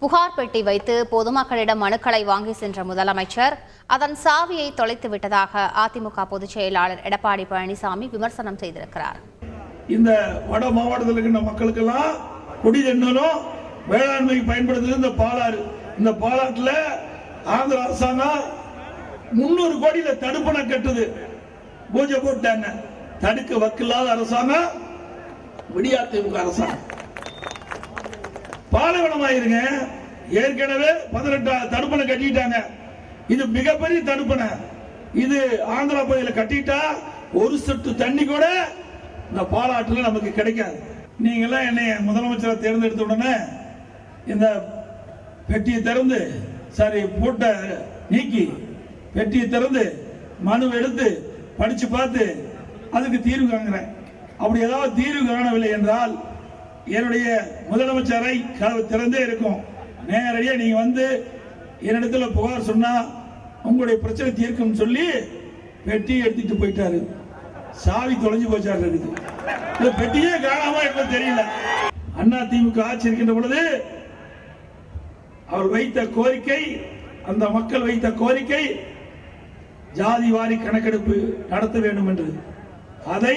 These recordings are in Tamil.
புகார் பெட்டி வைத்து பொதுமக்களிடம் மனுக்களை வாங்கி சென்ற முதலமைச்சர் அதன் சாவியை தொலைத்து விட்டதாக அதிமுக பொதுச் செயலாளர் எடப்பாடி பழனிசாமி விமர்சனம் செய்திருக்கிறார். இந்த வட மாவட்டத்தில் இருக்கின்ற மக்களுக்கெல்லாம் குடிநீரும் வேளாண்மைக்கு பயன்படுத்துறது இந்த பாலாறு. இந்த பாலாற்றுல ஆந்திர அரசாங்கம் 300 கோடியில தடுப்பணை கட்டுது. பூஜை போட்டாங்க. தடுக்க வக்கில்லாத அரசாங்கம் விடியாதிமுக அரசாங்கம். பாலைவனமாயிருங்க. ஏற்கனவே 18 தடுப்பணை கட்டிட்டாங்க. இது மிகப்பெரிய தடுப்பணை. இது ஆந்திரா பகுதியில் கட்டிட்டா ஒரு சொட்டு தண்ணி கூட இந்த பாலாற்றுல நமக்கு கிடைக்காது. நீங்க எல்லாம் என்னைய முதலமைச்சரை தேர்ந்தெடுத்த உடனே இந்த பெட்டியை திறந்து பூட்டை நீக்கி பெட்டியை திறந்து மனு எடுத்து படிச்சு பார்த்து அதுக்கு தீர்வு காண்கிறேன். அப்படி ஏதாவது தீர்வு காணவில்லை என்றால் என்னுடைய முதலமைச்சரை கதவு திறந்தே இருக்கும். நேரடியா நீங்க வந்து என்னிடத்துல புகார் சொன்னா உங்களுடைய பிரச்சனை தீர்க்கும் சொல்லி பெட்டி எடுத்துட்டு போயிட்டாரு. சாவி தொலைஞ்சு போச்சாரு. இருக்குது பெட்டியே காணாம என்ன தெரியல. அண்ணா திமுக ஆட்சி இருக்கின்ற பொழுது அவர் வைத்த கோரிக்கை, அந்த மக்கள் வைத்த கோரிக்கை ஜாதி வாரி கணக்கெடுப்பு நடத்த வேண்டும் என்று. அதை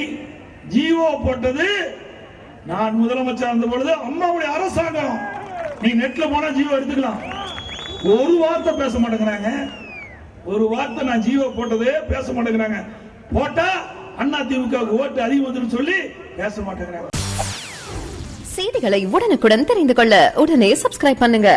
ஜிஓ போட்டது நான் முதலமைச்சர் இருந்த பொழுது அம்மாவுடைய அரசாங்கம். நீ நெட்ல போனா ஜிஓ எடுத்துக்கலாம். ஒரு வார்த்தை பேச மாட்டேங்கிறாங்க. ஒரு வார்த்தை நான் ஜிஓ போட்டது பேச மாட்டேங்கிறாங்க. போட்டா அண்ணா திமுக ஓட்டு அதிகம் வந்து சொல்லி பேச மாட்டேங்கிறாங்க. செய்திகளை உடனுக்குடன் தெரிந்து கொள்ள உடனே சப்ஸ்கிரைப் பண்ணுங்க.